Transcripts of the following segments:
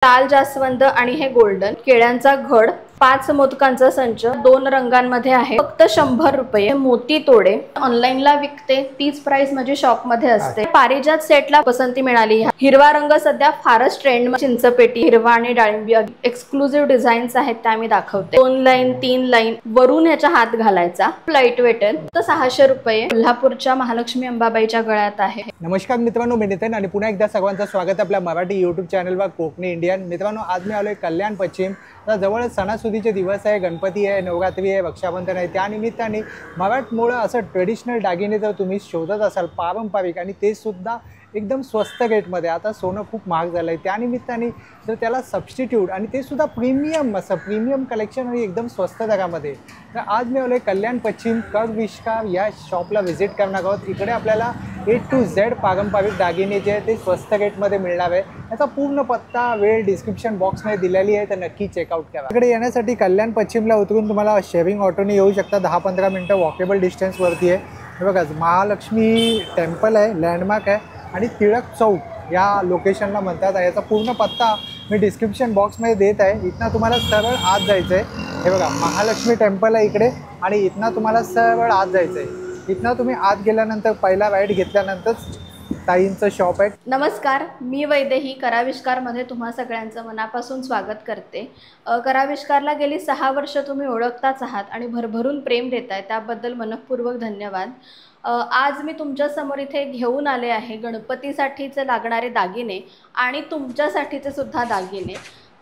लाल जास्वंद आणि हे गोल्डन केळ्यांचा घड 5 मोदकांचा संच 2 रंगांमध्ये आहे। फक्त 100 रुपये। मोती तोडे ऑनलाइनला विकते तीच प्राइस माझी शॉप मध्ये असते। पारिजात सेटला पसंती मिळाली। हिरवा रंग सध्या फारच ट्रेंड, चिंचपेटी हिरवा आणि डाळिंबी एक्सक्लुसिव्ह डिझाईन्स आहेत त्या मी दाखवते। 2 लाईन 3 लाईन वरून याच्या हात घालायचा। लाईट वेट आहे। तर 600 रुपये। कोल्हापूरच्या महालक्ष्मी अंबाबाईच्या गळ्यात आहे। नमस्कार मित्रांनो, मी नितीन आणि पुन्हा एकदा सर्वांचं स्वागत आपल्या मराठी यूट्यूब चॅनलवर कोकणी इंडियन। मित्रांनो, आज मी आलोय कल्याण पश्चिम। तर जवळच सणासुदीचे दिवस आहे, गणपती आहे, नवरात्री आहे, रक्षाबंधन आहे। त्यानिमित्ताने मराठमोळं असं ट्रेडिशनल दागिने जर तुम्ही शोधत असाल पारंपरिक आणि ते सुद्धा एकदम स्वस्त रेटमध्ये, आता सोनं खूप महाग झालं आहे, त्यानिमित्ताने जर त्याला सबस्टिट्यूट आणि ते सुद्धा प्रीमियम असं प्रीमियम कलेक्शन आणि एकदम स्वस्त दरामध्ये, तर आज मी आलोय कल्याण पश्चिम करविष्कार या शॉपला व्हिजिट करणार आहोत। इकडे आपल्याला A to Z पारंपरिक दागिने जे आहे ते स्वस्त रेटमध्ये मिळणार आहे। याचा पूर्ण पत्ता वेळ डिस्क्रिप्शन बॉक्समध्ये दिलेली आहे, तर नक्की चेकआउट करा। इकडे येण्यासाठी कल्याण पश्चिमला उतरून तुम्हाला शेअरिंग ऑटोने येऊ शकता। 10-15 मिनटं वॉकेबल डिस्टन्सवरती आहे। हे बघा, महालक्ष्मी टेम्पल आहे, लँडमार्क आहे आणि टिळक चौक या लोकेशनला म्हणतात। याचा पूर्ण पत्ता मी डिस्क्रिप्शन बॉक्समध्ये देत आहे। इथनं तुम्हाला सरळ आत जायचं आहे। हे बघा, महालक्ष्मी टेम्पल आहे इकडे आणि इथनं तुम्हाला सरळ आत जायचं आहे। इथनं तुम्ही आत गेल्यानंतर पहिला राईट घेतल्यानंतर ताईंचं शॉप आहे। नमस्कार, मी वैदेही कराविष्कारमध्ये तुम्हा सगळ्यांचं मनापासून स्वागत करते। कराविष्कारला गेली 6 वर्ष तुम्ही ओळखताच आहात आणि भरभरून प्रेम देताय, त्याबद्दल मनःपूर्वक धन्यवाद। आज मी तुमच्या समोर इथे घेऊन आले आहे गणपतीसाठीचे लागणारे दागिने आणि तुमच्यासाठीचे सुद्धा दागिने।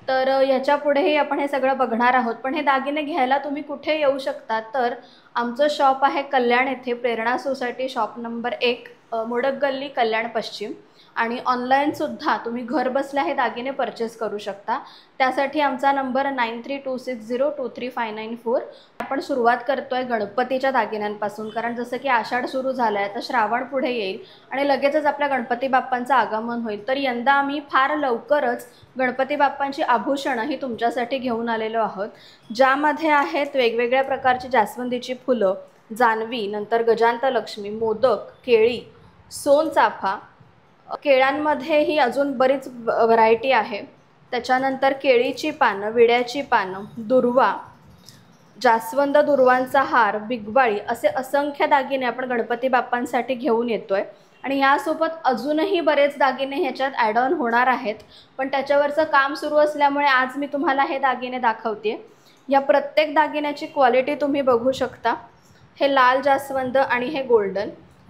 तर याच्या पुढेही आपण हे सगळं बघणार आहोत, पण हे दागिने घ्यायला तुम्ही कुठे येऊ शकता, तर आमचं शॉप आहे कल्याण येथे, प्रेरणा सोसायटी, शॉप नंबर 1, मोडक गल्ली, कल्याण पश्चिम। आणि ऑनलाईनसुद्धा तुम्ही घर बसल्या हे दागिने परचेस करू शकता। त्यासाठी आमचा नंबर 9326023594। आपण सुरुवात करतोय गणपतीच्या दागिन्यांपासून, कारण जसं की आषाढ सुरू झाला आहे, तर श्रावण पुढे येईल आणि लगेचच आपल्या गणपती बाप्पांचं आगमन होईल। तर यंदा आम्ही फार लवकरच गणपती बाप्पांची आभूषणं ही तुमच्यासाठी घेऊन आलेलो आहोत, ज्यामध्ये आहेत वेगवेगळ्या प्रकारची जास्वंदीची फुलं, जानवी, नंतर गजांतलक्ष्मी, मोदक, केळी, सोनचाफा, केळ्यांमध्ये ही अजून बरीच व्हरायटी आहे। त्याच्यानंतर केळीची पानं, विड्याची पानं, दुर्वा, जास्वंद दुर्वांचा हार, बिगवाळी, असे असंख्य दागिने आपण गणपती बाप्पांसाठी घेऊन येतोय। आणि यासोबत अजूनही बरेच दागिने ह्याच्यात ॲड ऑन होणार आहेत, पण त्याच्यावरचं काम सुरू असल्यामुळे आज मी तुम्हाला हे दागिने दाखवते। या प्रत्येक दागिन्याची क्वालिटी तुम्ही बघू शकता। हे लाल जास्वंद आणि हे गोल्डन,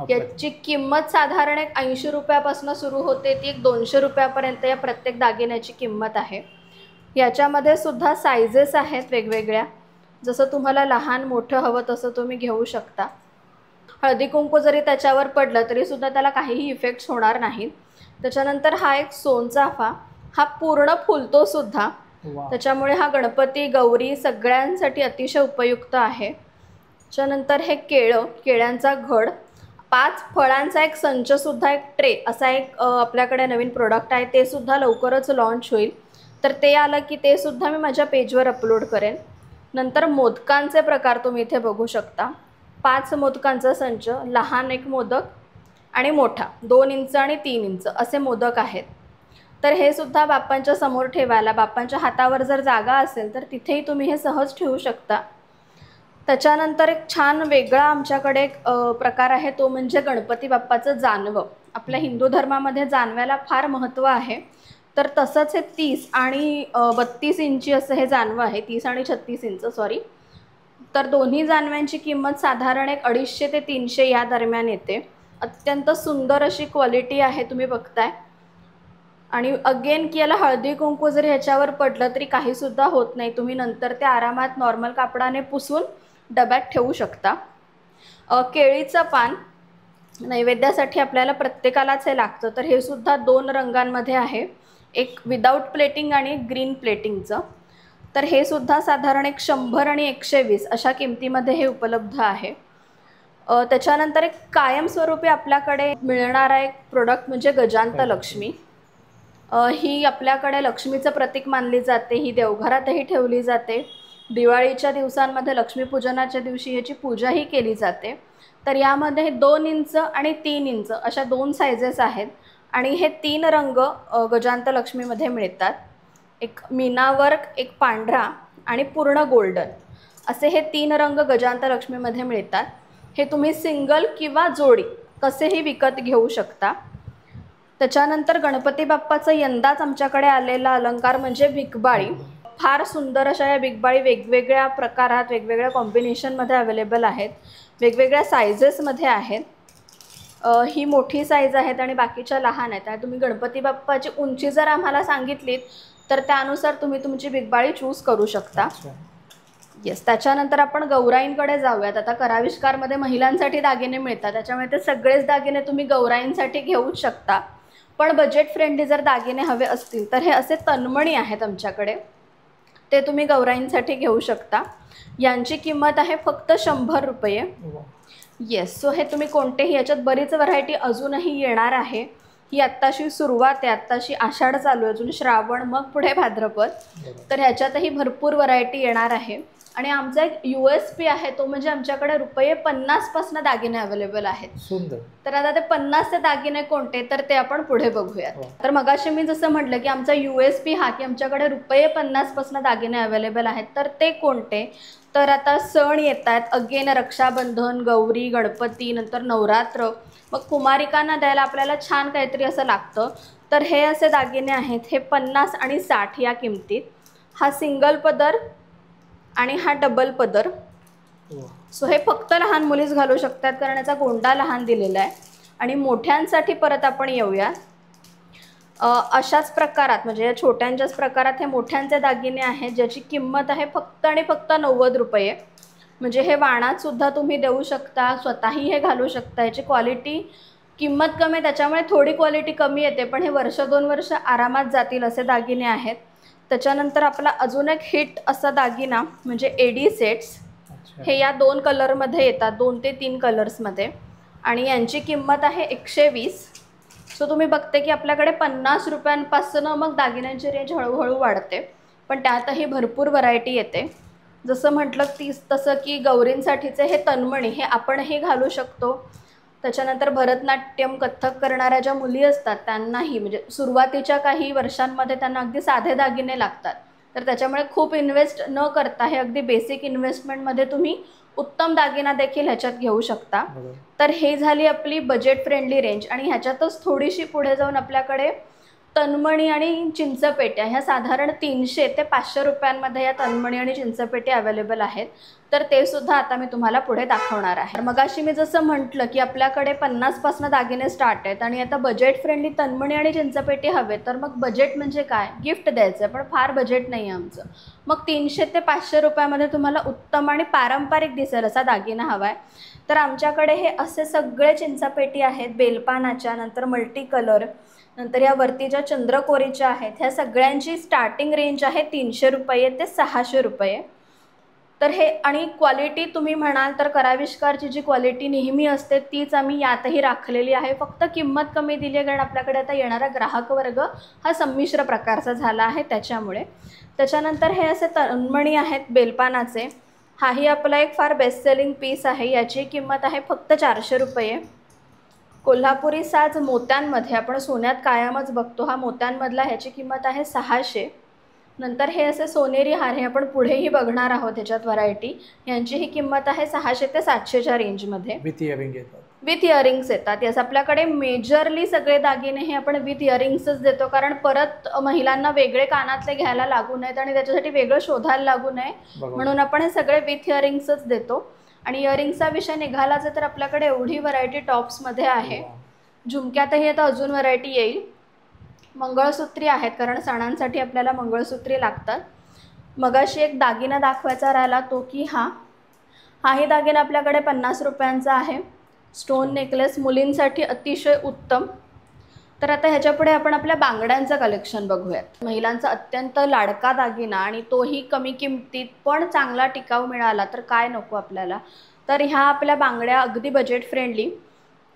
याची किंमत साधारण 80 रुपयापासून सुरू होते, ती 200 रुपयापर्यंत या प्रत्येक दागिन्याची किंमत आहे। याच्यामध्ये सुद्धा सायझेस आहेत वेगवेगळ्या, जसं तुम्हाला लहान मोठं हवं तसं तुम्ही घेऊ शकता। हळदी कुंकू जरी त्याच्यावर पडलं तरी सुद्धा त्याला काहीही इफेक्ट्स होणार नाहीत। त्याच्यानंतर हा एक सोनचाफा, हा पूर्ण फुलतो सुद्धा, त्याच्यामुळे हा गणपती गौरी सगळ्यांसाठी अतिशय उपयुक्त आहे। त्याच्यानंतर हे केळ्यांचा घड, 5 फळांचा एक संच सुद्धा, एक ट्रे असा एक आपल्याकडे नवीन प्रोडक्ट आहे, ते सुद्धा लवकरच लॉन्च होईल, तर ते आलं की ते सुद्धा मी माझ्या पेजवर अपलोड करेन। नंतर मोदकांचे प्रकार तुम्ही इथे बघू शकता। 5 मोदकांचा संच, लहान एक मोदक आणि मोठा 2 इंच आणि 3 इंच असे मोदक आहेत। तर हे सुद्धा बाप्पांच्या समोर ठेवायला, बाप्पांच्या हातावर जर जागा असेल तर तिथेही तुम्ही हे सहज ठेवू शकता। त्याच्यानंतर एक छान वेगळा आमच्याकडे एक प्रकार आहे, तो म्हणजे गणपती बाप्पाचं जानवं। आपल्या हिंदू धर्मामध्ये जानव्याला फार महत्त्व आहे, तर तसंच हे 30 आणि 32 इंची असं हे जानवं आहे, 30 आणि 36 इंच सॉरी। तर दोन्ही जानव्यांची किंमत साधारण 250 ते 300 या दरम्यान येते। अत्यंत सुंदर अशी क्वालिटी आहे, तुम्ही बघताय। आणि अगेन की याला हळदी कुंकू जरी ह्याच्यावर पडलं तरी काहीसुद्धा होत नाही, तुम्ही नंतर ते आरामात नॉर्मल कापडाने पुसून डब्यात ठेवू शकता। केळीचं पान नैवेद्यासाठी आपल्याला प्रत्येकालाच हे लागतं, तर हे सुद्धा 2 रंगांमध्ये आहे, एक विदाऊट प्लेटिंग आणि ग्रीन प्लेटिंगचं। तर हे सुद्धा साधारण 100 आणि 120 अशा किमतीमध्ये हे उपलब्ध आहे। त्याच्यानंतर एक कायमस्वरूपी आपल्याकडे मिळणारा एक प्रोडक्ट म्हणजे गजांतलक्ष्मी। ही आपल्याकडे लक्ष्मीचं प्रतीक मानली जाते, ही देवघरातही ठेवली जाते। दिवाळीच्या दिवसांमध्ये लक्ष्मीपूजनाच्या दिवशी ह्याची पूजाही केली जाते। तर यामध्ये 2 इंच आणि 3 इंच अशा 2 सायझेस आहेत आणि हे 3 रंग गजांतलक्ष्मीमध्ये मिळतात। एक मीना वर्क, एक पांढरा आणि पूर्ण गोल्डन असे हे 3 रंग गजांतलक्ष्मीमध्ये मिळतात. हे तुम्ही सिंगल किंवा जोडी कसेही विकत घेऊ शकता. त्याच्यानंतर गणपती बाप्पाचं यंदाच आमच्याकडे आलेला अलंकार म्हणजे बिगबाळी. फार सुंदर अशा या बिगबाळी वेगवेगळ्या प्रकारात, वेगवेगळ्या कॉम्बिनेशनमध्ये अवेलेबल आहेत, वेगवेगळ्या सायझेसमध्ये आहेत. ही मोठी साईज आहेत आणि बाकीच्या लहान आहेत. आणि तुम्ही गणपती बाप्पाची उंची जर आम्हाला सांगितलीत तर त्यानुसार तुम्ही तुमची बिगबाळी चूज करू शकता. येस. त्याच्यानंतर आपण गौराईंकडे जाऊयात. आता कराविष्कारमध्ये महिलांसाठी दागिने मिळतात, त्याच्यामुळे ते सगळेच दागिने तुम्ही गौराईंसाठी घेऊच शकता. पण बजेट फ्रेंडली जर दागिने हवे असतील तर हे असे तन्मणी आहेत आमच्याकडे, ते तुम्ही गौराईंसाठी घेऊ शकता. यांची किंमत आहे फक्त 100 रुपये. येस. सो हे तुम्ही कोणतेही, याच्यात बरीच व्हरायटी अजूनही येणार आहे. ही आत्ताशी सुरुवात आहे, आत्ताशी आषाढ चालू आहे, अजून श्रावण, मग पुढे भाद्रपद. तर ह्याच्यातही भरपूर व्हरायटी येणार आहे. आणि आमचा एक USP आहे, तो म्हणजे आमच्याकडे ₹50 पासून दागिने अवेलेबल आहेत. सुंदर. तर आता ते 50चे दागिने कोणते तर ते आपण पुढे बघूयात. तर मगाशी मी जसं म्हटलं की आमचा USP हा की आमच्याकडे ₹50 पासून दागिने अवेलेबल आहेत. तर ते कोणते, तर आता सण येत आहेत, अगेन रक्षाबंधन, गौरी, गणपती, नंतर नवरात्र, मग कुमारिकांना द्यायला आपल्याला छान काहीतरी असं लागतं. तर हे असे दागिने आहेत, हे 50 आणि 60 या किमतीत. हा सिंगल पदर आणि हा डबल पदर. सो हे फक्त लहान मुलीच घालू शकतात कारण याचा गोंडा लहान दिलेला आहे. आणि मोठ्यांसाठी परत आपण येऊया. अशाच प्रकारात, म्हणजे या छोट्यांच्याच प्रकारात हे मोठ्यांचे दागिने आहेत, ज्याची किंमत आहे फक्त आणि फक्त 90 रुपये. म्हणजे हे वाणात सुद्धा तुम्ही देऊ शकता, स्वतःही हे घालू शकता. याची क्वालिटी, किंमत कमी आहे त्याच्यामुळे थोडी क्वालिटी कमी येते, पण हे 1-2 वर्ष आरामात जातील असे दागिने आहेत. त्याच्यानंतर आपला अजून एक हिट असा दागिना म्हणजे एडी सेट्स. हे या 2 कलरमध्ये येतात, 2 ते 3 कलर्समध्ये, आणि यांची किंमत आहे 120. सो तुम्ही बघते की आपल्याकडे 50 रुपयांपासून मग दागिन्यांची रेंज हळूहळू वाढते, पण त्यातही भरपूर व्हरायटी येते. जसं म्हटलं तसं की गौरींसाठीचे हे तन्मणी हे आपणही घालू शकतो. त्याच्यानंतर भरतनाट्यम, कथ्थक करणाऱ्या ज्या मुली असतात त्यांनाही, म्हणजे सुरुवातीच्या काही वर्षांमध्ये त्यांना अगदी साधे दागिने लागतात, तर त्याच्यामुळे खूप इन्व्हेस्ट न करता हे अगदी बेसिक इन्व्हेस्टमेंटमध्ये तुम्ही उत्तम दागिना देखील ह्याच्यात घेऊ शकता. तर हे झाली आपली बजेट फ्रेंडली रेंज. आणि ह्याच्यातच थोडीशी पुढे जाऊन आपल्याकडे तन्मणी आणि चिंचपेट्या ह्या साधारण 300 ते 500 रुपयांमध्ये या तन्मणी आणि चिंचपेट्या अवेलेबल आहेत. तर ते सुद्धा आता मी तुम्हाला पुढे दाखवणार आहे. मगाशी मी जसं म्हटलं की आपल्याकडे 50 पासून दागिने स्टार्ट आहेत आणि आता बजेट फ्रेंडली तन्मणी आणि चिंचपेटी हवे. तर मग बजेट म्हणजे काय, गिफ्ट द्यायचं आहे, पण फार बजेट नाही आहे आमचं. मग 300 ते 500 रुपयामध्ये तुम्हाला उत्तम आणि पारंपरिक दिसेल असा दागिना हवा आहे. तर आमच्याकडे हे असे सगळे चिंचापेटी आहेत, बेलपानाच्या, नंतर मल्टी कलर, नंतर या वरतीच्या चंद्रकोरीच्या आहेत. ह्या सगळ्यांची स्टार्टिंग रेंज आहे 300 रुपये ते 600 रुपये. तर हे, आणि क्वालिटी तुम्ही म्हणाल तर कराविष्कारची जी क्वालिटी नेहमी असते तीच आम्ही यातही राखलेली आहे. फक्त किंमत कमी दिली आहे कारण आपल्याकडे आता येणारा ग्राहक वर्ग हा संमिश्र प्रकारचा झाला आहे त्याच्यामुळे. त्याच्यानंतर हे असे तन्मणी आहेत बेलपानाचे. हाही आपला एक फार बेस्ट सेलिंग पीस आहे. याची किंमत आहे फक्त 400 रुपये. कोल्हापुरी साज मोत्यांमध्ये, आपण सोन्यात कायमच बघतो, हा मोत्यांमधला, ह्याची किंमत आहे 600. नंतर हे असे सोनेरी हार, हे आपण पुढेही बघणार आहोत ह्याच्यात व्हरायटी. यांची ही किंमत आहे 600 ते 700च्या रेंजमध्ये. विथ इयरिंग येतात. विथ इयरिंग्स येतात. यास आपल्याकडे मेजरली सगळे दागिने हे आपण विथ इयरिंग्सच देतो, कारण परत महिलांना वेगळे कानातले घ्यायला लागू नयेत आणि त्याच्यासाठी वेगळं शोधायला लागू नये, म्हणून आपण हे सगळे विथ इयरिंग्सच देतो. आणि इयरिंग्सचा विषय निघालाच तर आपल्याकडे एवढी व्हरायटी टॉप्समध्ये आहे. झुमक्यातही आता अजून व्हरायटी येईल. मंगळसूत्री आहेत, कारण सणांसाठी आपल्याला मंगळसूत्री लागतात. मगाशी एक दागिना दाखवायचा राहिला तो की हाही दागिना आपल्याकडे 50 रुपयांचा आहे. स्टोन नेकलेस, मुलींसाठी अतिशय उत्तम. तर आता ह्याच्यापुढे आपण आपल्या बांगड्यांचं कलेक्शन बघूयात. महिलांचा अत्यंत लाडका दागिना आणि तोही कमी किमतीत पण चांगला टिकाऊ मिळाला तर काय नको आपल्याला. तर ह्या आपल्या बांगड्या अगदी बजेट फ्रेंडली.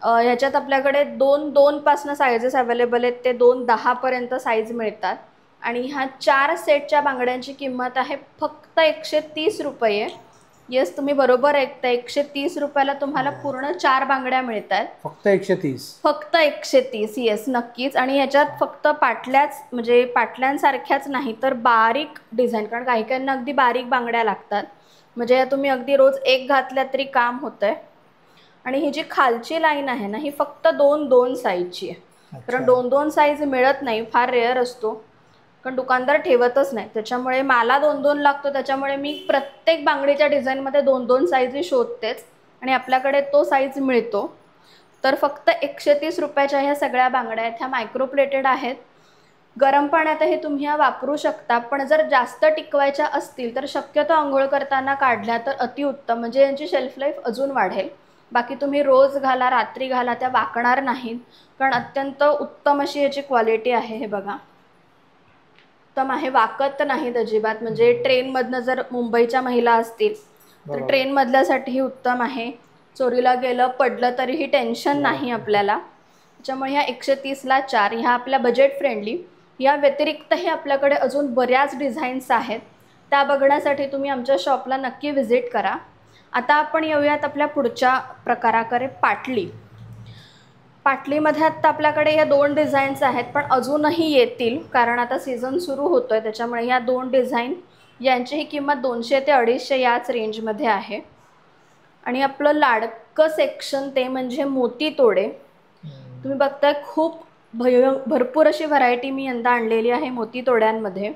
ह्याच्यात आपल्याकडे 2 पासनं सायझेस अवेलेबल आहेत, ते 2-10 पर्यंत साईज मिळतात. आणि ह्या 4 सेटच्या बांगड्यांची किंमत आहे फक्त 130 रुपये. येस, तुम्ही बरोबर ऐकता. 130 रुपयाला तुम्हाला पूर्ण 4 बांगड्या मिळत आहेत. फक्त 130? फक्त 130. येस, नक्कीच. आणि याच्यात फक्त पाटल्याच, म्हणजे पाटल्यांसारख्याच नाही तर बारीक डिझाईन, कारण काही काहींना अगदी बारीक बांगड्या लागतात, म्हणजे या तुम्ही अगदी रोज एक घातल्या तरी काम होतंय. आणि ही जी खालची लाईन आहे ना, ही फक्त 2-2 साईजची आहे. कारण 2-2 साईज मिळत नाही, फार रेअर असतो, कारण दुकानदार ठेवतच नाही. त्याच्यामुळे मला 2-2 लागतो, त्याच्यामुळे मी प्रत्येक बांगडीच्या डिझाईनमध्ये 2-2 साईज शोधतेच आणि आपल्याकडे तो साईज मिळतो. तर फक्त 130 रुपयाच्या ह्या सगळ्या बांगड्या आहेत. ह्या मायक्रोप्लेटेड आहेत. गरम पाण्यातही तुम्ही ह्या वापरू शकता, पण जर जास्त टिकवायच्या असतील तर शक्यतो आंघोळ करताना काढल्या तर अतिउत्तम, म्हणजे यांची शेल्फ लाईफ अजून वाढेल. बाकी तुम्ही रोज घाला, रात्री घाला, त्या वाकणार नाहीत, कारण अत्यंत उत्तम अशी याची क्वालिटी आहे. हे बघा, उत्तम आहे, वाकत नाहीत अजिबात. म्हणजे ट्रेनमधनं जर मुंबईच्या महिला असतील तर ट्रेनमधल्यासाठीही उत्तम आहे. चोरीला गेलं, पडलं तरीही टेन्शन नाही आपल्याला. त्याच्यामुळे ह्या 130ला 4 ह्या आपल्या बजेट फ्रेंडली. या व्यतिरिक्तही आपल्याकडे अजून बऱ्याच डिझाईन्स आहेत, त्या बघण्यासाठी तुम्ही आमच्या शॉपला नक्की व्हिजिट करा. आता आपण येऊयात आपल्या पुढच्या प्रकाराकडे, पाटली. पाटलीमध्ये आत्ता आपल्याकडे या 2 डिझाईन्स आहेत, पण अजूनही येतील, कारण आता सीझन सुरू होतो आहे. त्याच्यामुळे या 2 डिझाईन, यांचीही किंमत 200 ते 250 याच रेंजमध्ये आहे. आणि आपलं लाडकं सेक्शन ते म्हणजे मोती तोडे. तुम्ही बघताय खूप भरपूर अशी व्हरायटी मी यंदा आणलेली आहे मोती तोड्यांमध्ये.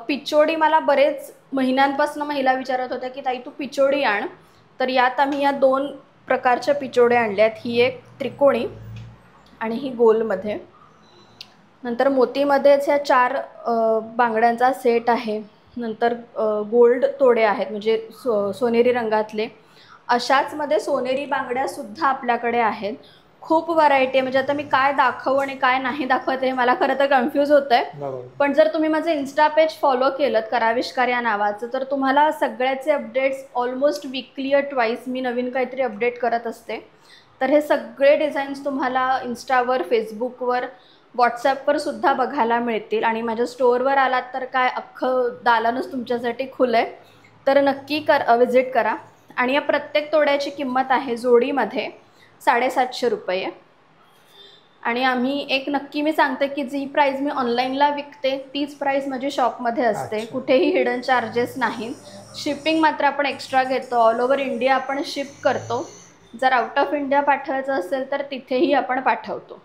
पिचोडी मला बरेच महिन्यांपासून महिला विचारत होत्या की ताई तू पिचोडी आण, तर यात आम्ही या 2 प्रकारच्या पिचोड्या आणल्या आहेत. ही एक त्रिकोणी आणि ही गोलमध्ये. नंतर मोतीमध्येच ह्या 4 बांगड्यांचा सेट आहे. नंतर गोल्ड तोडे आहेत, म्हणजे सोनेरी रंगातले. अशाचमध्ये सोनेरी बांगड्यासुद्धा आपल्याकडे आहेत. खूप व्हरायटी आहे, म्हणजे आता मी काय दाखवू आणि काय नाही दाखवत हे मला खरं तर कन्फ्यूज होतं आहे. पण जर तुम्ही माझं इन्स्टा पेज फॉलो केलं, कराविष्कार या नावाचं, तर तुम्हाला सगळ्याचे अपडेट्स ऑलमोस्ट वीकली ट्वाईस मी नवीन काहीतरी अपडेट करत असते. तर हे सगळे डिझाईन्स तुम्हाला इन्स्टावर, फेसबुकवर, व्हॉट्सॲपवर सुद्धा बघायला मिळतील. आणि माझ्या स्टोअरवर आलात तर काय अख्खं दालनच तुमच्यासाठी खुलं आहे, तर नक्की व्हिजिट करा. आणि या प्रत्येक तोड्याची किंमत आहे जोडीमध्ये 750 रुपये. आणि आम्ही एक नक्की मी सांगते की जी प्राईस मी ऑनलाईनला विकते तीच प्राईस माझी शॉपमध्ये असते. कुठेही हिडन चार्जेस नाही. शिपिंग मात्र आपण एक्स्ट्रा घेतो. ऑल ओव्हर इंडिया आपण शिप करतो. जर आउट ऑफ इंडिया पाठवायचं असेल तर तिथेही आपण पाठवतो.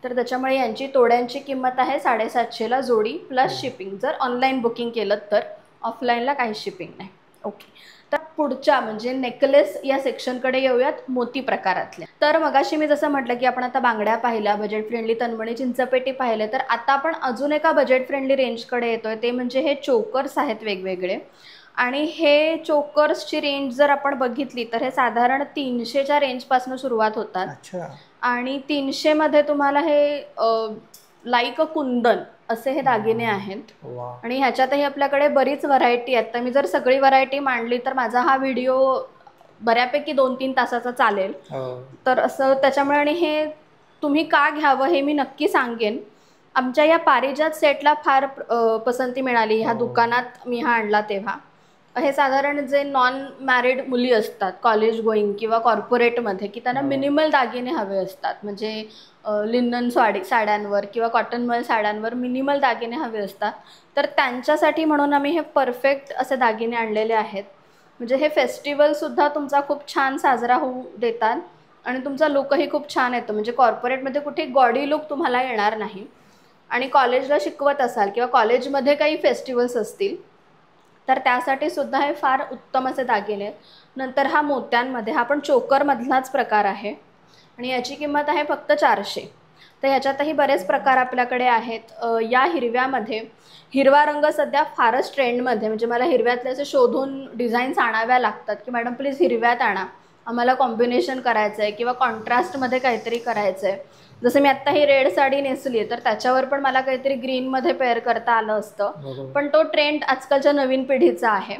तर त्याच्यामुळे यांची तोड्यांची किंमत आहे 750ला जोडी प्लस शिपिंग, जर ऑनलाईन बुकिंग केलं तर. ऑफलाईनला काही शिपिंग नाही. ओके, तर पुढच्या म्हणजे नेकलेस या सेक्शनकडे येऊयात, मोती प्रकारातल्या. तर मगाशी मी जसं म्हटलं की आपण आता बांगड्या पाहिल्या, बजेट फ्रेंडली तन्मणी चिंचपेटी पाहिले, तर आता आपण अजून एका बजेट फ्रेंडली रेंजकडे येतोय. ते म्हणजे हे चोकर्स आहेत वेगवेगळे. आणि हे चोकर्सची रेंज जर आपण बघितली तर हे साधारण 300च्या रेंजपासून सुरुवात होतात. आणि 300मध्ये तुम्हाला हे लाईक अ कुंदन असे हे दागिने आहेत. आणि ह्याच्यातही आपल्याकडे बरीच व्हरायटी आहेत. तर मी जर सगळी व्हरायटी मांडली तर माझा हा व्हिडिओ बऱ्यापैकी 2-3 तासाचा चालेल. तर असं त्याच्यामुळे, आणि हे तुम्ही का घ्यावं हे मी नक्की सांगेन. आमच्या या पारिजात सेटला फार पसंती मिळाली ह्या दुकानात मी हा आणला तेव्हा. हे साधारण जे नॉन मॅरिड मुली असतात, कॉलेज गोईंग किंवा कॉर्पोरेटमध्ये, की त्यांना मिनिमल दागिने हवे असतात, म्हणजे लिनन साड्यांवर किंवा कॉटनमल साड्यांवर मिनिमल दागिने हवे असतात. तर त्यांच्यासाठी म्हणून आम्ही हे परफेक्ट असे दागिने आणलेले आहेत. म्हणजे हे फेस्टिवलसुद्धा तुमचा खूप छान साजरा होऊ देतात आणि तुमचा लुकही खूप छान येतो. म्हणजे कॉर्पोरेटमध्ये कुठे गॉडी लुक तुम्हाला येणार नाही. आणि कॉलेजला शिकवत असाल किंवा कॉलेजमध्ये काही फेस्टिवल्स असतील तर त्यासाठी सुद्धा हे फार उत्तम असे दागिने आहेत. नंतर हा मोत्यांमध्ये, हा पण चोकरमधलाच प्रकार आहे आणि याची किंमत आहे फक्त 400. तर ह्याच्यातही बरेच प्रकार आपल्याकडे आहेत. या हिरव्यामध्ये, हिरवा रंग सध्या फारच ट्रेंडमध्ये, म्हणजे मला हिरव्यातले असे शोधून डिझाईन्स आणाव्या लागतात की मॅडम प्लीज हिरव्यात आणा, आम्हाला कॉम्बिनेशन करायचं आहे किंवा कॉन्ट्रास्टमध्ये काहीतरी करायचं आहे. जसं मी आत्ता ही रेड साडी नेसली आहे तर त्याच्यावर पण मला काहीतरी ग्रीनमध्ये पेअर करता आलं असतं, पण तो ट्रेंड आजकालच्या नवीन पिढीचा आहे.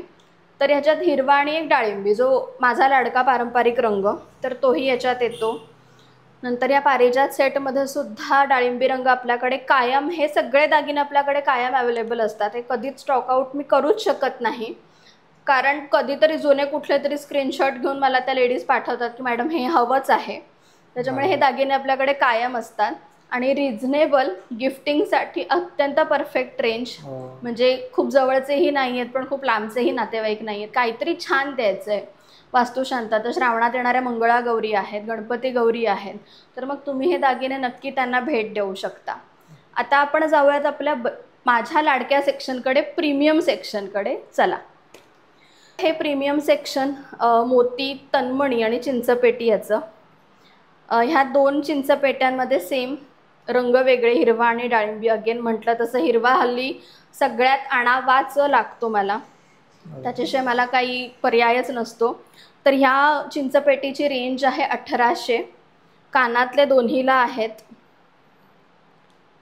तर ह्याच्यात हिरवा आणि एक डाळिंबी, जो माझा लाडका पारंपरिक रंग, तर तोही याच्यात येतो. नंतर या पारिजात सेटमध्ये सुद्धा डाळिंबी रंग आपल्याकडे कायम, हे सगळे दागिने आपल्याकडे कायम अवेलेबल असतात. हे कधीच स्टॉक आउट मी करूच शकत नाही. कारण कधीतरी जुने कुठले तरी स्क्रीनशॉट घेऊन मला त्या लेडीज पाठवतात की मॅडम हे हवंच आहे. त्याच्यामुळे हे दागिने आपल्याकडे कायम असतात आणि रिझनेबल, गिफ्टिंगसाठी अत्यंत परफेक्ट रेंज. म्हणजे खूप जवळचेही नाही आहेत पण खूप लांबचेही नातेवाईक नाही आहेत. काहीतरी छान द्यायचं आहे वास्तुशांत. तर श्रावणात येणाऱ्या मंगळागौरी आहेत, गणपती गौरी आहेत, तर मग तुम्ही हे दागिने नक्की त्यांना भेट देऊ शकता. आता आपण जाऊयात आपल्या माझ्या लाडक्या सेक्शनकडे, प्रीमियम सेक्शनकडे. चला. हे प्रीमियम सेक्शन मोती, तन्मणी आणि चिंचपेटी याचं. ह्या 2 चिंचपेट्यांमध्ये सेम रंग वेगळे, हिरवा आणि डाळिंबी. अगेन म्हटलं तसं हिरवा हल्ली सगळ्यात आणावाच लागतो मला, त्याच्याशिवाय मला काही पर्यायच नसतो. तर ह्या चिंचपेटीची रेंज आहे 1800. कानातले दोन्हीला आहेत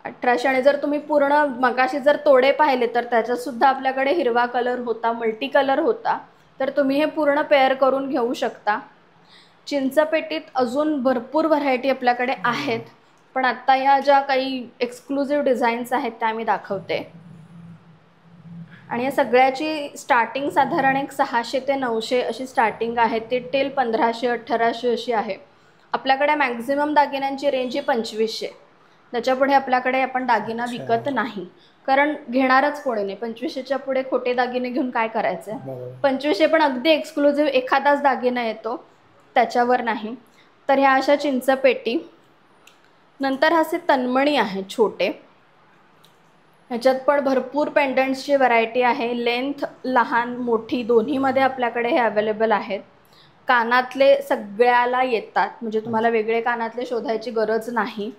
1800. आणि जर तुम्ही पूर्ण मगाशी जर तोडे पाहिले तर त्याच्यातसुद्धा आपल्याकडे हिरवा कलर होता, मल्टी कलर होता. तर तुम्ही हे पूर्ण पेअर करून घेऊ शकता. चिंचपेटीत अजून भरपूर व्हरायटी आपल्याकडे आहेत, पण आत्ता ह्या ज्या काही एक्सक्लुझिव्ह डिझाईन्स आहेत त्या मी दाखवते. आणि या सगळ्याची स्टार्टिंग साधारण एक 600 ते 900 अशी स्टार्टिंग आहे. ते टिल 1500 1800 अशी आहे. आपल्याकडे मॅक्झिमम दागिन्यांची रेंज ही 2500. त्याच्यापुढे आपल्याकडे आपण दागिना विकत नाही, कारण घेणारच कोणी नाही. 2500च्या पुढे खोटे दागिने घेऊन काय करायचं. 2500 पण अगदी एक्सक्लुझिव्ह एखादाच दागिना येतो, त्याच्यावर नाही. तर ह्या अशा चिंचपेटी. नंतर असे तन्मणी आहेत छोटे. ह्याच्यात पण भरपूर पेंडंट्सची व्हरायटी आहे. लेंथ लहान मोठी दोन्हीमध्ये आपल्याकडे हे अवेलेबल आहेत. कानातले सगळ्याला येतात, म्हणजे तुम्हाला वेगळे कानातले शोधायची गरज नाही.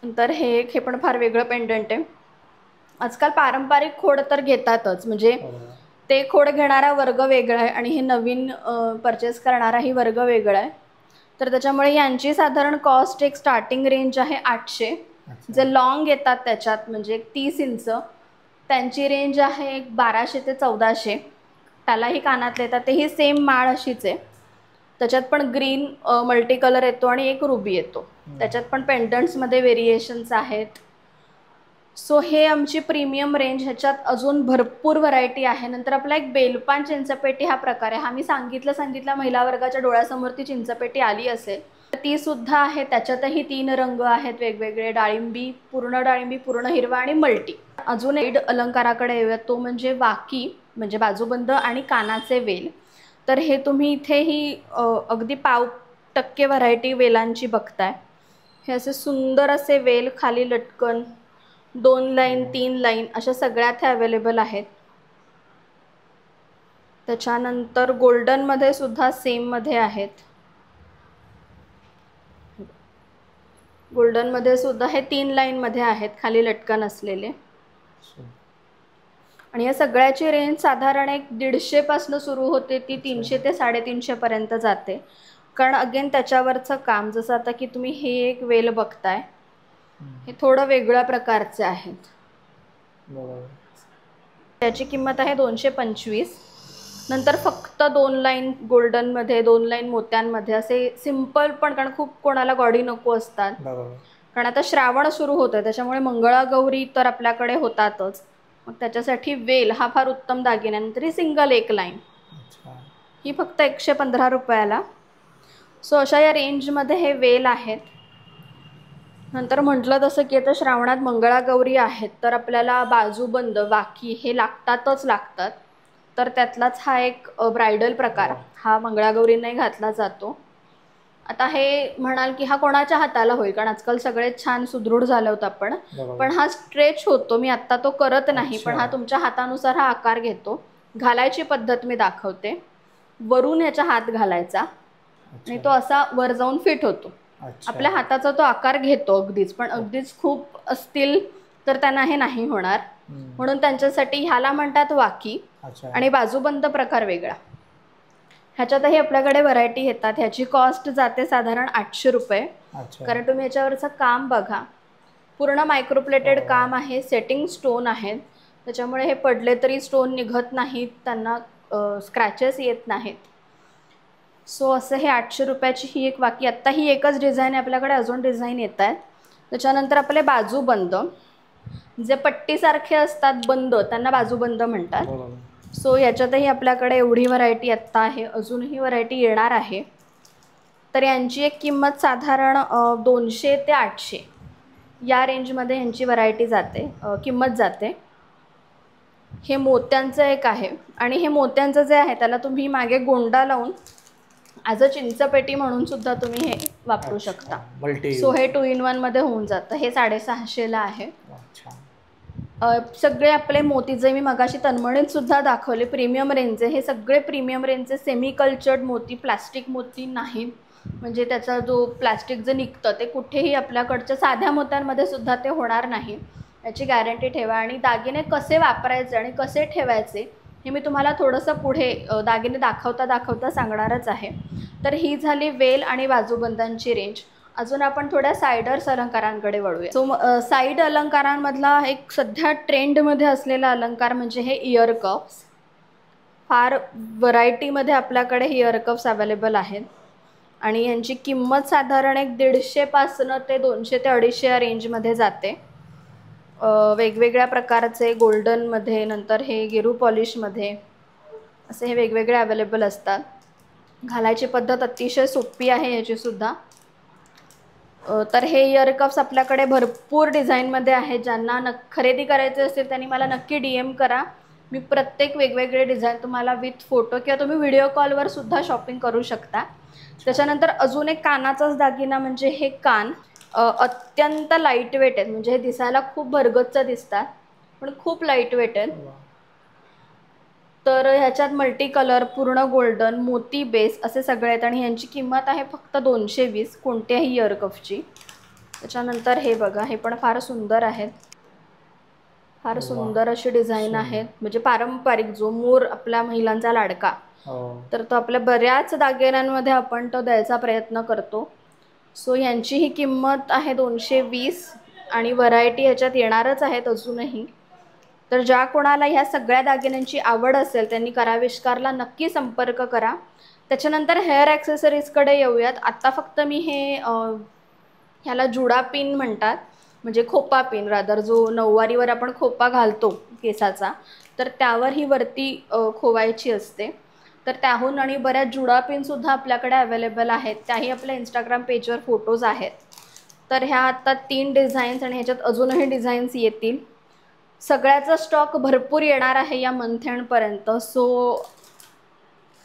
नंतर हे पण फार वेगळं पेंडंट आहे. आजकाल पारंपरिक खोड तर घेतातच, म्हणजे ते खोड घेणारा वर्ग वेगळा आहे आणि हे नवीन परचेस करणाराही वर्ग वेगळा आहे. तर त्याच्यामुळे यांची साधारण कॉस्ट एक स्टार्टिंग रेंज आहे 800. जे लॉंग येतात त्याच्यात म्हणजे 30 इंच, त्यांची रेंज आहे एक 1200 ते 1400. त्यालाही कानातले येतात, तेही सेम माळ अशीच आहे. त्याच्यात पण ग्रीन मल्टी कलर येतो आणि एक रुबी येतो. त्याच्यात पण पेंडंट्समध्ये व्हेरिएशन्स आहेत. सो हे आमची प्रीमियम रेंज. ह्याच्यात अजून भरपूर व्हरायटी आहे. नंतर आपला एक बेलपान चिंचपेटी हा प्रकार आहे. हा मी सांगितलं महिला वर्गाच्या डोळ्यासमोर ती चिंचपेटी आली असेल, तर ती सुद्धा आहे. त्याच्यातही 3 रंग आहेत वेगवेगळे, डाळिंबी, पूर्ण हिरवा आणि मल्टी. अजून एक अलंकाराकडे येऊयात, तो म्हणजे वाकी, म्हणजे बाजूबंद आणि कानाचे वेल. तर हे तुम्ही इथेही अगदी 5% व्हरायटी वेलांची बघताय. हे असे सुंदर असे वेल, खाली लटकन, 2 लाईन 3 लाईन अशा सगळ्यात हे अवेलेबल आहेत. त्याच्यानंतर गोल्डनमध्ये सुद्धा सेममध्ये आहेत. गोल्डनमध्ये सुद्धा हे 3 लाईनमध्ये आहेत, खाली लटकन असलेले. आणि या सगळ्याची रेंज साधारण एक 150 पासून सुरू होते, ती 300 ते 350 पर्यंत जाते. कारण अगेन त्याच्यावरचं काम, जसं आता की तुम्ही हे एक वेल बघताय, हे थोडं वेगळ्या प्रकारचे आहेत. त्याची किंमत आहे 225. नंतर फक्त 2 लाईन गोल्डनमध्ये, 2 लाईन मोत्यांमध्ये असे सिंपल, पण कारण खूप कोणाला गॉडी नको असतात. कारण आता श्रावण सुरू होतं, त्याच्यामुळे मंगळागौरी तर आपल्याकडे होतातच. मग त्याच्यासाठी वेल हा फार उत्तम दागिना. नंतर ही सिंगल 1 लाईन, ही फक्त 115 रुपयाला. सो अशा या रेंजमध्ये हे वेल आहेत. नंतर म्हटलं तसं की आता श्रावणात मंगळागौरी आहेत, तर आपल्याला बाजूबंद, वाकी हे लागतात. तर त्यातलाच हा एक ब्रायडल प्रकार, हा मंगळागौरींनाही घातला जातो. आता हे म्हणाल की हा कोणाच्या हाताला होईल, कारण आजकाल सगळे छान सुदृढ झाले होत आपण, पण हा स्ट्रेच होतो. मी आत्ता तो करत नाही, पण हा तुमच्या हातानुसार हा आकार घेतो. घालायची पद्धत मी दाखवते. वरून याचा हात घालायचा आणि तो असा वर जाऊन फिट होतो. आपल्या हाताचा तो आकार घेतो अगदीच, पण अगदीच खूप असतील तर त्यांना हे नाही होणार. म्हणून त्यांच्यासाठी ह्याला म्हणतात वाकी आणि बाजूबंद प्रकार वेगळा. ह्याच्यातही आपल्याकडे व्हरायटी येतात. ह्याची कॉस्ट जाते साधारण 800 रुपये. कारण तुम्ही याच्यावरचं काम बघा, पूर्ण मायक्रोप्लेटेड काम आहे, सेटिंग स्टोन आहेत. त्याच्यामुळे हे पडले तरी स्टोन निघत नाहीत, त्यांना स्क्रॅचेस येत नाहीत. सो असं हे 800 रुपयाची ही एक वाकी. आत्ता ही एकच डिझाईन आहे, आपल्याकडे अजून डिझाईन येत आहेत. त्याच्यानंतर आपले बाजूबंद, जे पट्टीसारखे असतात बंद, त्यांना बाजूबंद म्हणतात. सो याच्यातही आपल्याकडे एवढी व्हरायटी आत्ता आहे, अजूनही व्हरायटी येणार आहे. तर यांची एक किंमत साधारण 200 ते 800 या रेंजमध्ये यांची व्हरायटी जाते, किंमत जाते. हे मोत्यांचं एक आहे आणि हे मोत्यांचं जे आहे त्याला तुम्ही मागे गोंडा लावून ॲज अ चिंचपेटी म्हणून सुद्धा तुम्ही हे वापरू शकता. सो हे 2 in 1 मध्ये होऊन जातं. हे 650ला आहे. सगळे आपले मोती जे मी मगाशी तन्मणीत सुद्धा दाखवले प्रीमियम रेंजचे, हे सगळे प्रीमियम रेंजचे सेमी कल्चर्ड मोती, प्लास्टिक मोती नाहीत. म्हणजे त्याचा जो प्लास्टिक जे निघतं ते कुठेही आपल्याकडच्या साध्या मोत्यांमध्ये सुद्धा ते होणार नाही, याची गॅरंटी ठेवा. आणि दागिने कसे वापरायचे आणि कसे ठेवायचे हे मी तुम्हाला थोडंसं पुढे दागिने दाखवता दाखवता सांगणारच आहे. तर ही झाली वेल आणि बाजूबंदांची रेंज. अजून आपण थोड्या सायडर्स अलंकारांकडे वळूया. सो साईड अलंकारांमधला एक सध्या ट्रेंडमध्ये असलेला अलंकार म्हणजे हे इयर कप्स. फार व्हरायटीमध्ये आपल्याकडे हे इयर कप्स अवेलेबल आहेत आणि यांची किंमत साधारण एक 150 ते 200 ते 250 या रेंजमध्ये जाते. वेगवेगळ्या प्रकारचे गोल्डनमध्ये, नंतर हे गेरू पॉलिशमध्ये असे हे वेगवेगळे अवेलेबल असतात. घालायची पद्धत अतिशय सोपी आहे याचीसुद्धा. तर हे इयर कप्स आपल्याकडे भरपूर डिझाईनमध्ये आहेत. ज्यांना खरेदी करायचे असेल त्यांनी मला नक्की DM करा. मी प्रत्येक वेगवेगळे डिझाईन तुम्हाला विथ फोटो किंवा तुम्ही व्हिडिओ कॉलवर सुद्धा शॉपिंग करू शकता. त्याच्यानंतर अजून एक कानाचाच दागिना म्हणजे हे कान अत्यंत लाईट वेट आहेत. म्हणजे हे दिसायला खूप भरगच्च दिसतात पण खूप लाईट वेट आहेत. तर ह्याच्यात मल्टी कलर, पूर्ण गोल्डन, मोती बेस असे सगळे आहेत आणि ह्यांची किंमत आहे फक्त 220 कोणत्याही इयर कपची. त्याच्यानंतर हे बघा, हे पण फार सुंदर आहेत. फार सुंदर अशी डिझाईन आहेत. म्हणजे पारंपरिक जो मोर आपल्या महिलांचा लाडका, तर तो आपल्या बऱ्याच दागिन्यांमध्ये आपण तो द्यायचा प्रयत्न करतो. सो यांची ही किंमत आहे 220 आणि व्हरायटी ह्याच्यात येणारच आहेत अजूनही. तर ज्या कोणाला ह्या सगळ्या दागिन्यांची आवड असेल त्यांनी कराविष्कारला नक्की संपर्क करा. त्याच्यानंतर हेअर ॲक्सेसरीजकडे येऊयात. आत्ता फक्त मी हे ह्याला जुडा पिन म्हणतात, म्हणजे खोपा पिन रादर, जो नऊवारीवर आपण खोपा घालतो केसाचा, तर त्यावर ही वरती खोवायची असते. तर त्याहून आणि बऱ्याच जुडा पिनसुद्धा आपल्याकडे अवेलेबल आहेत. त्याही आपल्या इंस्टाग्राम पेजवर फोटोज आहेत. तर ह्या आत्ता 3 डिझाईन्स आणि ह्याच्यात अजूनही डिझाईन्स येतील. सगळ्याचा स्टॉक भरपूर येणार आहे या मंथ एंडपर्यंत. सो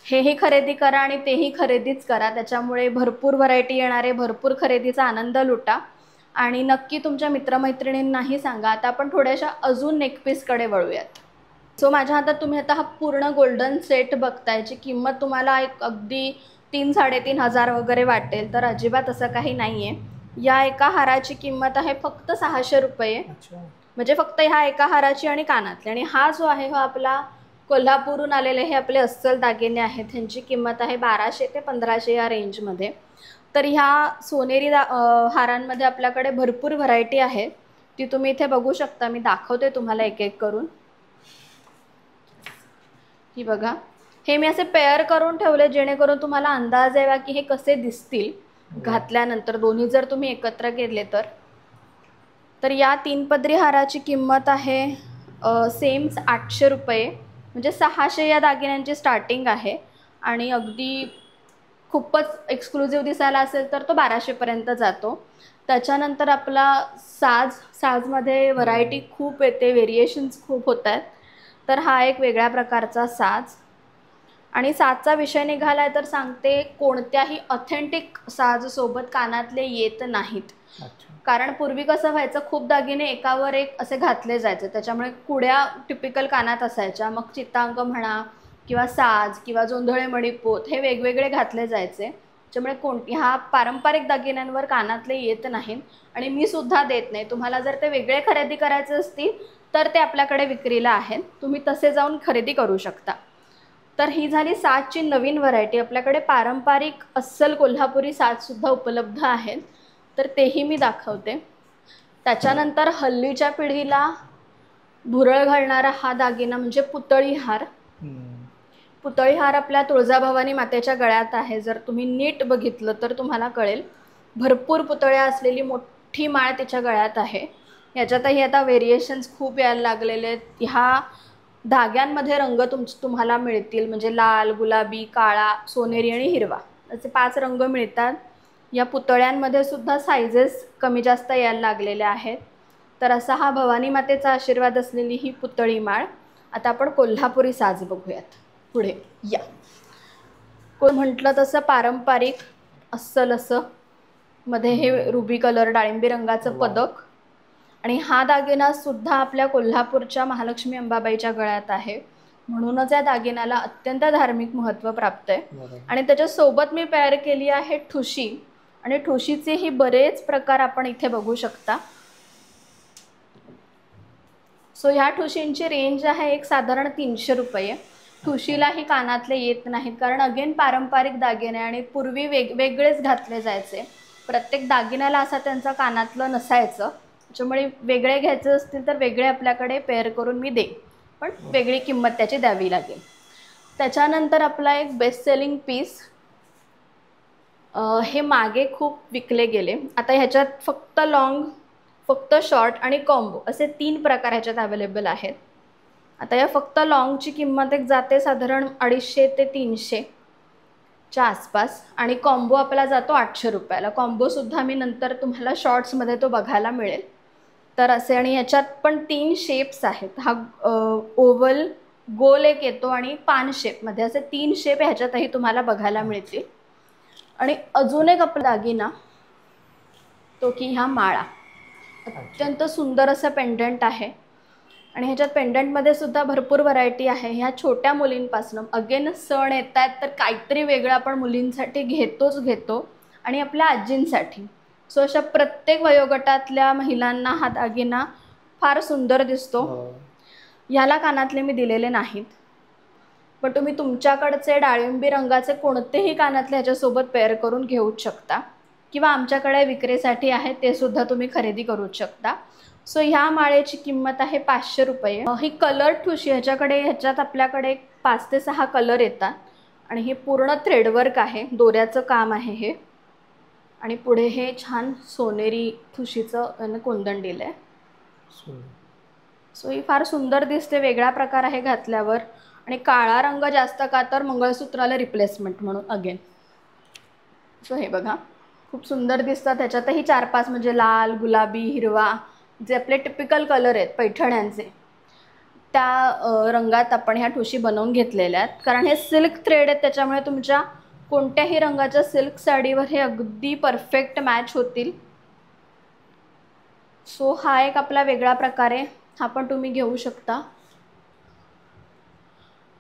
हेही खरेदी करा आणि तेही खरेदीच करा. त्याच्यामुळे भरपूर व्हरायटी येणार आहे. भरपूर खरेदीचा आनंद लुटा आणि नक्की तुमच्या मित्रमैत्रिणींनाही सांगा. आता आपण थोड्याशा अजून नेकपीसकडे वळूयात. सो माझ्या हातात तुम्ही आता हा पूर्ण गोल्डन सेट बघताय. जी किंमत तुम्हाला एक अगदी 3-3.5 हजार वगैरे वाटेल, तर अजिबात असं काही नाही आहे. या एका हाराची किंमत आहे फक्त 600 रुपये. म्हणजे फक्त ह्या एका हाराची आणि कानातले. आणि हा जो आहे हा आपला कोल्हापूरहून आलेले हे आपले अस्सल दागिने आहेत. ह्यांची किंमत आहे 1200 ते 1500 या रेंजमध्ये. तर ह्या सोनेरी हारांमध्ये आपल्याकडे भरपूर व्हरायटी आहे. ती तुम्ही इथे बघू शकता. मी दाखवते तुम्हाला एक एक करून. ही बघा, हे मी असे पेअर करून ठेवले जेणेकरून तुम्हाला अंदाज यावा की हे कसे दिसतील घातल्यानंतर, दोन्ही जर तुम्ही एकत्र केले तर. तर या 3 पदरी हाराची किंमत आहे सेम 800 रुपये. म्हणजे 600 या दागिन्यांची स्टार्टिंग आहे आणि अगदी खूपच एक्सक्लुझिव्ह दिसायला असेल तर तो 1200पर्यंत जातो. त्याच्यानंतर आपला साजमध्ये व्हरायटी खूप येते, व्हेरिएशन्स खूप होत आहेत. तर हा एक वेगळ्या प्रकारचा साज. आणि साजचा विषय निघाला आहे तर सांगते, कोणत्याही ऑथेंटिक साजसोबत कानातले येत नाहीत. कारण पूर्वी कसं व्हायचं, खूप दागिने एकावर एक असे घातले जायचे, त्याच्यामुळे कुड्या टिपिकल कानात असायच्या. मग चित्तांक म्हणा किंवा साज किंवा जोंधळे मणिपोत हे वेगवेगळे घातले जायचे. त्याच्यामुळे ह्या पारंपरिक दागिन्यांवर कानातले येत नाहीत आणि मी सुद्धा देत नाही. तुम्हाला जर ते वेगळे खरेदी करायचे असतील तर ते आपल्याकडे विक्रीला आहेत, तुम्ही तसे जाऊन खरेदी करू शकता. तर ही झाली साजची नवीन व्हरायटी. आपल्याकडे पारंपरिक अस्सल कोल्हापुरी साजसुद्धा उपलब्ध आहेत, तर तेही मी दाखवते. त्याच्यानंतर हल्लीच्या पिढीला भुरळ घालणारा हा दागिना म्हणजे पुतळी हार. पुतळी हार आपल्या तुळजाभवानी मातेच्या गळ्यात आहे. जर तुम्ही नीट बघितलं तर तुम्हाला कळेल, भरपूर पुतळ्या असलेली मोठी माळ तिच्या गळ्यात आहे. याच्यातही आता व्हेरिएशन्स खूप यायला लागलेले आहेत. ह्या धाग्यांमध्ये रंग तुम्हाला मिळतील, म्हणजे लाल, गुलाबी, काळा, सोनेरी आणि हिरवा असे 5 रंग मिळतात. या पुतळ्यांमध्ये सुद्धा सायझेस कमी जास्त यायला लागलेल्या आहेत. तर असा हा भवानी मातेचा आशीर्वाद असलेली ही पुतळी माळ. आता आपण कोल्हापुरी साज बघूयात. पुढे या. कोण म्हटलं तसं पारंपरिक अस्सल असं मध्ये हे रुबी कलर डाळिंबी रंगाचं पदक, आणि हा दागिना सुद्धा आपल्या कोल्हापूरच्या महालक्ष्मी अंबाबाईच्या गळ्यात आहे, म्हणूनच या दागिन्याला अत्यंत धार्मिक महत्त्व प्राप्त आहे. आणि त्याच्यासोबत मी पेअर केली आहे ठुशी, आणि ठुशीचेही बरेच प्रकार आपण इथे बघू शकता. सो ह्या ठुशींची रेंज आहे एक साधारण 300 रुपये. ठुशीलाही कानातले येत नाहीत, कारण अगेन पारंपरिक दागिने आणि पूर्वी वेगवेगळेच घातले जायचे. प्रत्येक दागिन्याला असा त्यांचा कानातलं नसायचं, त्याच्यामुळे वेगळे घ्यायचे असतील तर वेगळे आपल्याकडे पेअर करून मी देईन, पण वेगळी किंमत त्याची द्यावी लागेल. त्याच्यानंतर आपला एक बेस्ट सेलिंग पीस, हे मागे खूप विकले गेले. आता ह्याच्यात फक्त लॉंग, फक्त शॉर्ट आणि कॉम्बो असे 3 प्रकार ह्याच्यात अवेलेबल आहेत. आता या फक्त लॉंगची किंमत एक जाते साधारण 250 ते 300 च्या आसपास, आणि कॉम्बो आपला जातो 800 रुपयाला. कॉम्बोसुद्धा मी नंतर तुम्हाला शॉर्ट्समध्ये तो बघायला मिळेल. तर असे, आणि ह्याच्यात पण 3 शेप्स आहेत. हा ओव्हल, गोल एक येतो, आणि पान शेपमध्ये असे 3 शेप ह्याच्यातही तुम्हाला बघायला मिळतील. आणि अजून एक आपला दागिना तो की ह्या माळा, अत्यंत सुंदर असं पेंडंट आहे, आणि ह्याच्यात पेंडंटमध्ये सुद्धा भरपूर व्हरायटी आहे. ह्या छोट्या मुलींपासून, अगेन सण येत आहेत तर काहीतरी वेगळं आपण मुलींसाठी घेतो, आणि आपल्या आजींसाठी. सो अशा प्रत्येक वयोगटातल्या महिलांना हा दागिना फार सुंदर दिसतो. ह्याला कानातले मी दिलेले नाहीत, पण तुम्ही तुमच्याकडचे डाळिंबी रंगाचे कोणतेही कानातले ह्याच्यासोबत पेअर करून घेऊच शकता, किंवा आमच्याकडे विक्रीसाठी आहे ते सुद्धा तुम्ही खरेदी करूच शकता. सो ह्या माळेची किंमत आहे 500 रुपये. ही कलर ठुशी, ह्याच्यात आपल्याकडे 5 ते 6 कलर येतात, आणि हे पूर्ण थ्रेडवर्क आहे, दोऱ्याचं काम आहे हे, आणि पुढे हे छान सोनेरी ठुशीचं कोंदण दिलं आहे. सो ही फार सुंदर दिसते, वेगळा प्रकार आहे घातल्यावर. आणि काळा रंग जास्त का तर मंगळसूत्राला रिप्लेसमेंट म्हणून अगेन. सो हे बघा, खूप सुंदर दिसतात. त्याच्यातही 4-5 म्हणजे लाल, गुलाबी, हिरवा, जे आपले टिपिकल कलर आहेत पैठण्यांचे, त्या रंगात आपण ह्या ठुशी बनवून घेतलेल्या आहेत. कारण हे सिल्क थ्रेड आहेत, त्याच्यामुळे तुमच्या कोणत्याही रंगाच्या सिल्क साडीवर हे अगदी परफेक्ट मॅच होतील. सो हा एक आपला वेगळा प्रकार आहे, हा पण तुम्ही घेऊ शकता.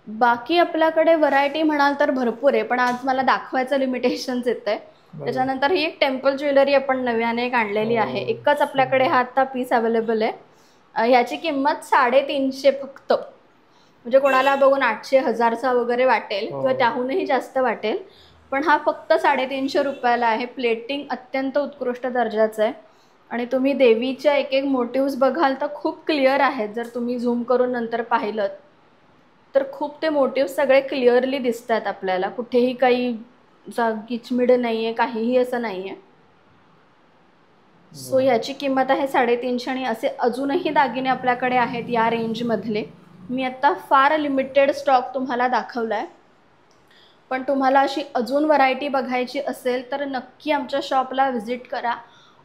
बाकी आपल्याकडे व्हरायटी म्हणाल तर भरपूर आहे, पण आज मला दाखवायचं लिमिटेशन्स येतं आहे. त्याच्यानंतर ही एक टेम्पल ज्वेलरी आपण नव्याने एक आणलेली आहे. एकच आपल्याकडे हा आता पीस अवेलेबल आहे. ह्याची किंमत 350 फक्त, म्हणजे कोणाला बघून 800-1000चा वगैरे वाटेल, किंवा त्याहूनही जास्त वाटेल, पण हा फक्त 350 रुपयाला आहे. प्लेटिंग अत्यंत उत्कृष्ट दर्जाचं आहे, आणि तुम्ही देवीच्या एक मोटिव्स बघाल तर खूप क्लिअर आहेत. जर तुम्ही झूम करून नंतर पाहिलं तर खूप ते मोटिव्स सगळे क्लिअरली दिसत आहेत आपल्याला, कुठेही काही किचमिड नाही आहे, काहीही असं नाही आहे. सो याची किंमत आहे 350, आणि असे अजूनही दागिने आपल्याकडे आहेत या रेंजमधले. मी आत्ता फार लिमिटेड स्टॉक तुम्हाला दाखवला आहे, पण तुम्हाला अशी अजून व्हरायटी बघायची असेल तर नक्की आमच्या शॉपला व्हिजिट करा,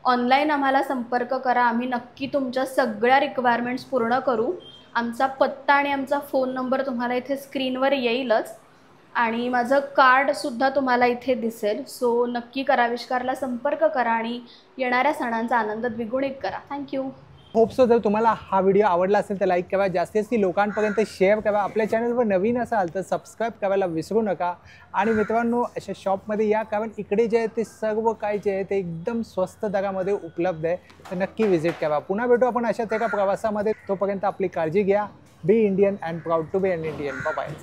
ऑनलाईन आम्हाला संपर्क करा. आम्ही नक्की तुमच्या सगळ्या रिक्वायरमेंट्स पूर्ण करू. आमचा पत्ता आणि आमचा फोन नंबर तुम्हाला इथे स्क्रीनवर येईलच, आणि माझं कार्डसुद्धा तुम्हाला इथे दिसेल. सो नक्की कराविष्कारला संपर्क करा आणि येणाऱ्या सणांचा आनंद द्विगुणित करा. थँक्यू. होप सो जर तुम्हाला हा व्हिडिओ आवडला असेल तर लाईक करा, जास्तीत जास्त लोकांपर्यंत शेअर करा. आपल्या चॅनलवर नवीन असाल तर सबस्क्राईब करायला विसरू नका. आणि मित्रांनो, अशा शॉपमध्ये या, कारण इकडे जे आहे ते सर्व काही जे आहे ते एकदम स्वस्त दरामध्ये उपलब्ध आहे, तर नक्की व्हिजिट करा. पुन्हा भेटू आपण अशाच एका प्रवासामध्ये. तोपर्यंत आपली काळजी घ्या. Be Indian and proud to be an Indian. Bye bye.